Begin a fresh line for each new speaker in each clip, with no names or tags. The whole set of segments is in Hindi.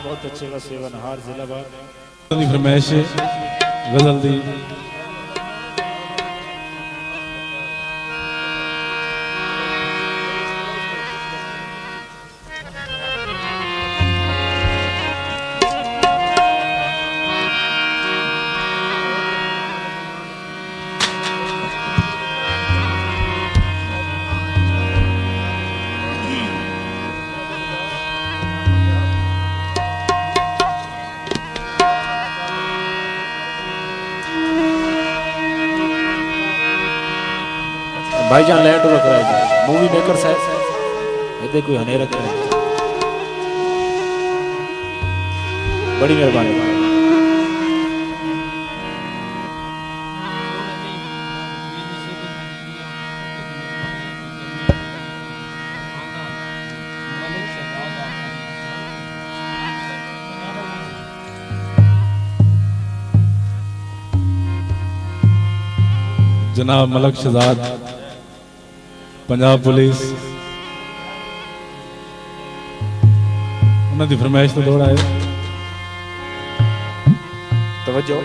बहुत अच्छे का सेवनहार जिलाबाद
दी फरमाइश गजल दी
भाईजान लैंड रख रहा है मूवी मेकर साहब ये कोई हने रख रहा है बड़ी मेहरबानी
जनाब मलक शहजाद पंजाब पुलिस उन्होंने फरमाइश तो दौड़ा है
तवज्जो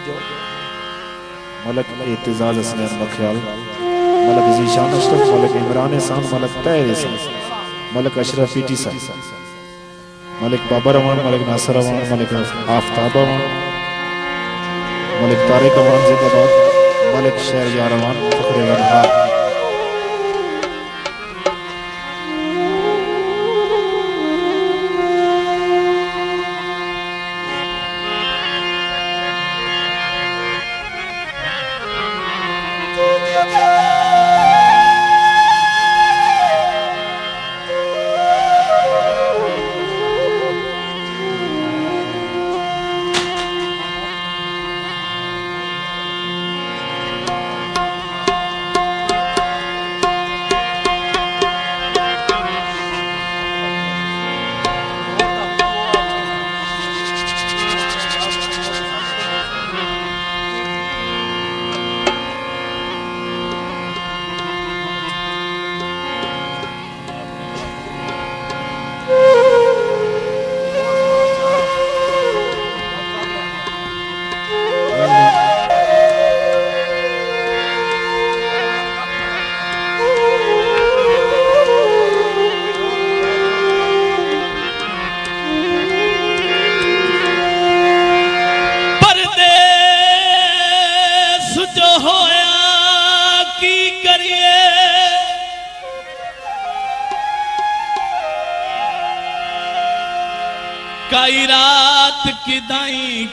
मलक इत्तिजाज हसनैन बख्याल मलक ज़ीशान अशरफ मलक इमरान एहसान मलक तैर मलक अशरफ पीटी मलक बाबर अमान मलक नासर अमान मलक आफ्ताब अमान मलक तारिक अमान जिंदाबाद मलक शहरयार अमान फखरे वनहार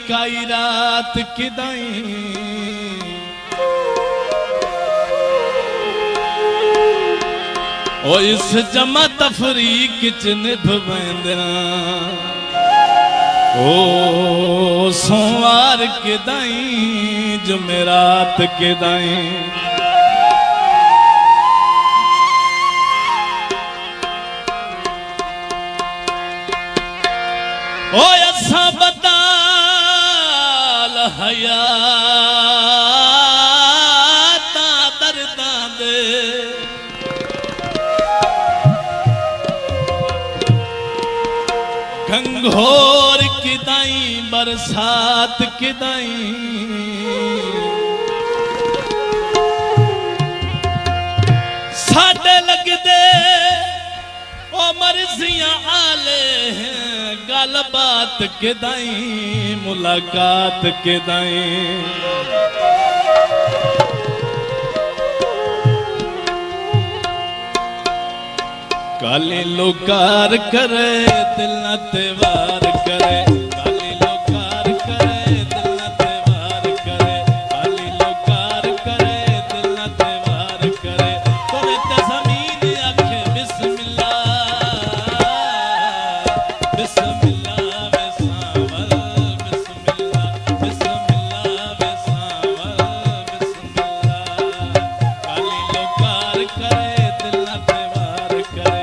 काई रात किदाई ओ इस जमा तफरीक च निभवेंदा ओ सोमवार किदाई जुमेरात किदाई ओ असा बदाल हयात दर्दां दे घंघोर किदाई बरसात किदाई साडे लगदे ओ मर्जियां आले हैं गल बात किदाई मुलाकात किदाई काली लोकार करे दिल न त्योहार करे काली लोकार करे दिल न त्योहार करे काली लोकार करे दिल न त्योहार करे तोरे ते ज़मीन आखे बिस्मिल्लाह बिस्मिल्लाह वे सावल बिस्मिल्लाह बिस्मिल्लाह वे सावल बिस्मिल्लाह काली लोकार करे दिल न त्योहार करे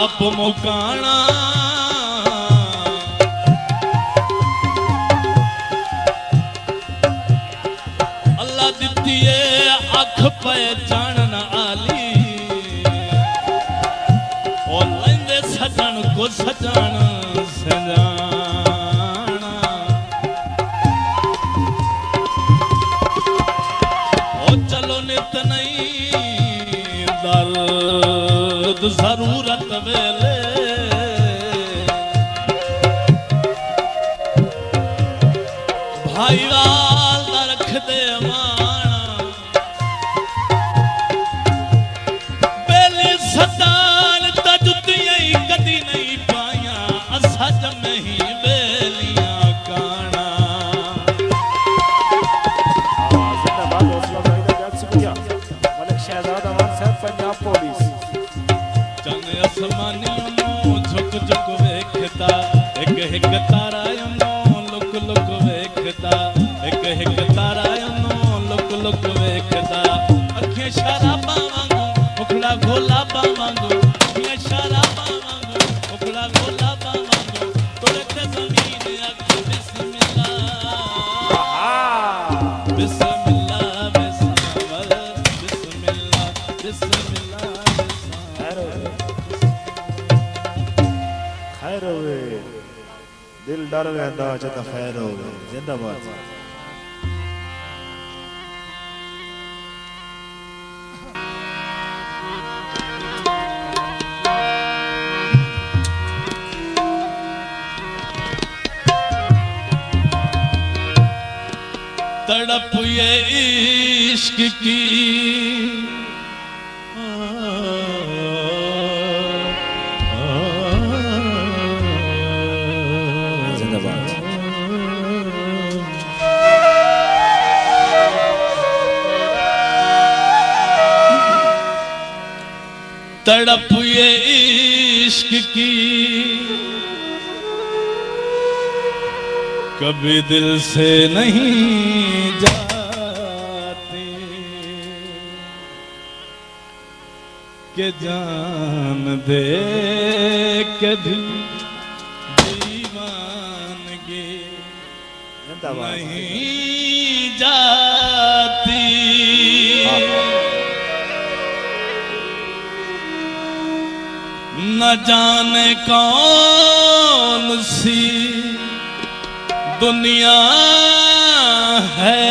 आप मुकाना अल्लाह दिती है अख पहचानन आली और लेंदे सजन को सजन सजाना और चलो नित नहीं दर्द जरूरत वेले भाई वाल रख दे माना बेली सदान तजुतियां कदी नहीं पाया असा जमे ही बेलियां काना
मलिक शहजाद अमान साहब पंजाब पुलिस
चन आसमानियों झुक झुक वेखता एक एक तारा लुक लुक वेखता एक एक तारा लुक लुक वेखता अखियां शराबा वांगू मुखड़ा गोला वांगू अखियां शराबा वांगू मुखड़ा गोला वांगू तोड़ते जमीन अख बिस्मिल्लाह बिस्मिल्लाह बिस्मिल्लाह बिस्मिल्लाह
खैर होवे दिल डर वेंदा जद खैर होवे जिंदाबाद
तड़प ये इश्क की
जिंदाबाद
तड़प ये इश्क की कभी दिल से नहीं जाती कि जान दे के दिल दीवानगी नहीं जाती न जाने कौन सी दुनिया है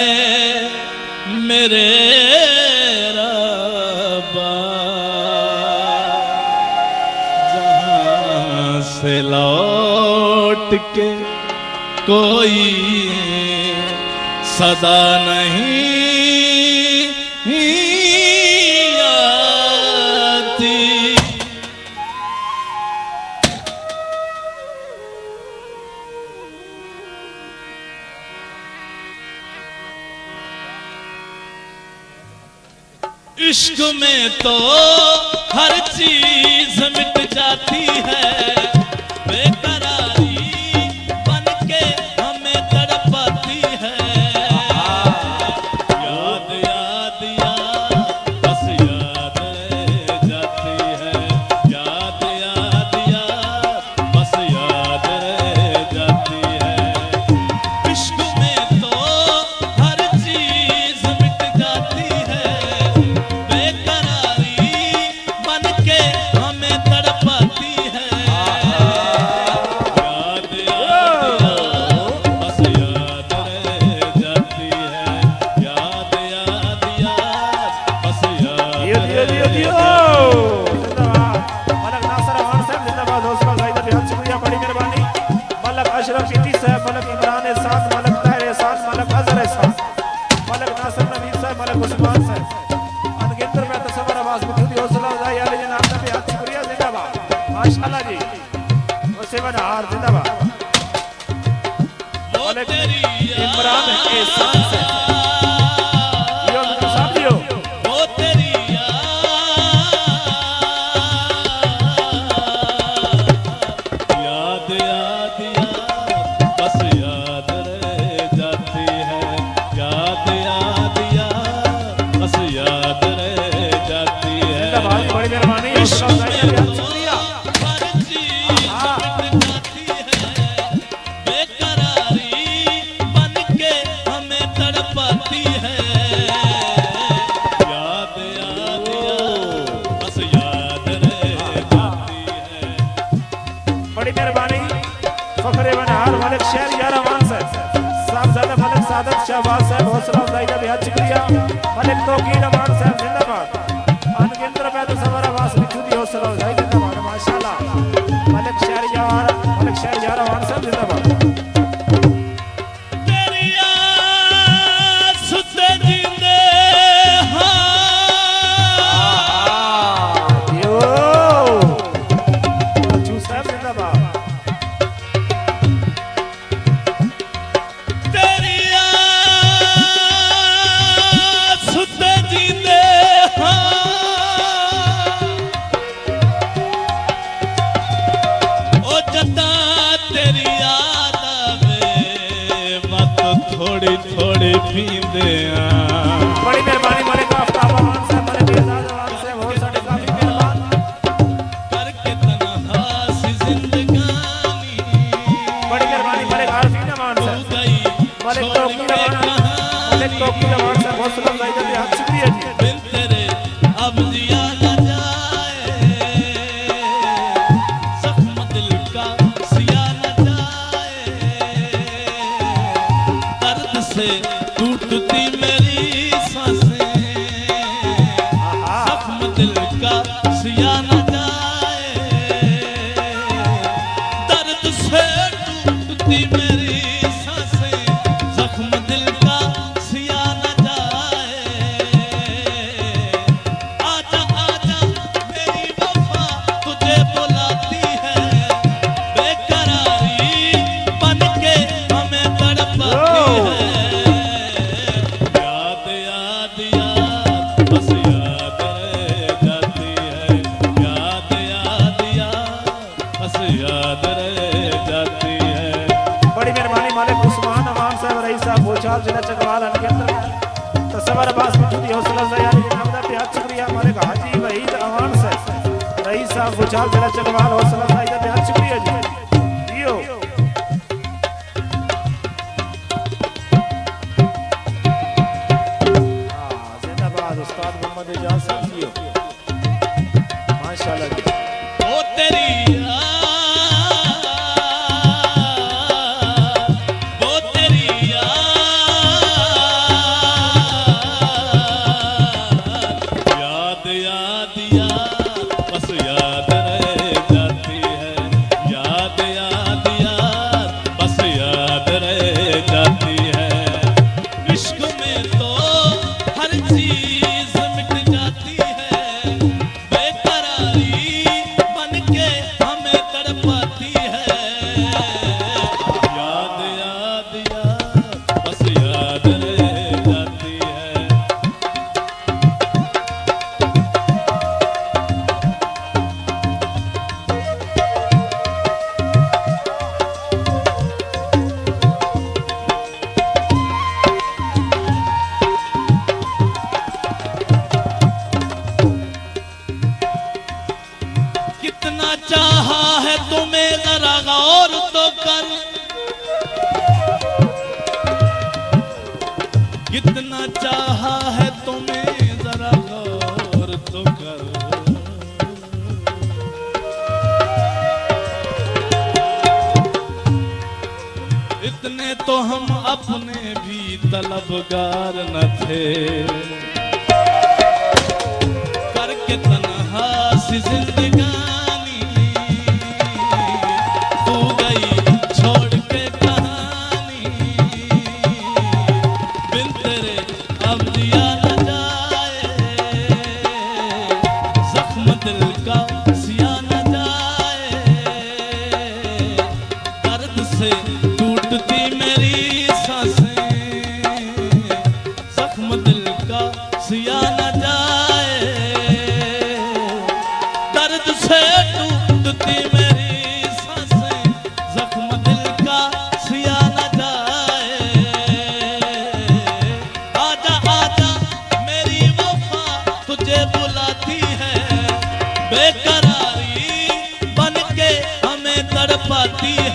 मेरे रब्बा जहां से लौट के कोई सदा नहीं आती इश्क में तो हर चीज मिट जाती है बेकरारी बन के हमें तड़पाती है याद याद याद बस याद रह जाती है याद याद याद बस याद रह जाती है इश्क में तो हर चीज मिट जाती है
अशरफ पीटी साहब मलक इमरान एहसान मलक ताहिर एहसान मलक अजहर एहसान मलक नासिर नवीद साहब मलक उस्मान साहब अनगिनत में तसव्वुर आवाज में खुद हौसला अफजाई आले जनाब नबी हाथ शुक्रिया जिंदाबाद माशाल्लाह जी वसीम हार जिंदाबाद मलक इमरान एहसान साहब यो साथियों
वो तेरी याद याद बस याद रह जाती है याद याद बस याद रह जाती है
बड़ी मेहरबानी मलिक शहरियार अमान साहबजादा मलिक सादत शहबाज साहब हौसला अफजाई का बेहद शुक्रिया। मलिक तौकीर अमान साहब जिंदाबाद। अनगिनत रुपए तो सवार आवास मिठू दी हौसला अफजाई जिंदाबाद माशाल्लाह। मलिक शहरियार अमान साहब जिंदाबाद।
थोड़ी पींदे
बड़ी मेहरबानी मलिक आफ्ताब अमान साहब मलिक एजाज अमान साहब और साडे काफी मेहरबान
करके तन्हा सी जिंदगानी।
बड़ी मेहरबानी मलिक आरफीन अमान साहब मलिक तौकीर अमान साहब हौसला अफजाई का बेहद शुक्रिया जी।
बिन तेरे अब जिया न जाए, जख्म दिल का सिया न जाए, दर्द से टूटती मेरी सांसें, जख्म दिल का सिया न जाए, दर्द से टूटती मेरी सांसें, जख्म दिल का सिया न जाए। आजा आजा मेरी वफा तुझे बुलाती है, बेकरारी बन के हमें तड़पाती है।
जिला चकवाल तस्वर अब्बास मिठू दी हौसला अफजाई का बेहद शुक्रिया। मलिक हाजी वहीद अमान साहब रईस साहब बुचाल जिला चकवाल हौसला अफजाई का बेहद शुक्रिया जी। जियो जिंदाबाद उस्ताद मोहम्मद एजाज साहब जियो माशाल्लाह जी।
ओ तेरी कितना चाहा है तुम्हें जरा गौर तो कर, कितना चाहा है तुम्हें जरा गौर तो कर। इतने तो हम अपने भी तलबगार न थे, करके तन्हा सी जिंदगानी तू गई छोड़ के कहानी। बिन तेरे अब जिया न जाए, जख्म दिल का सिया न जाए, दर्द से टूटती मेरी सांसें, जख्म दिल का सिया न जाए, दर्द से टूटती मेरी सांसें, जख्म दिल का सिया न जाए। आजा आजा मेरी वफा तुझे बुलाती है, बेकरारी बन के हमें तड़पाती है।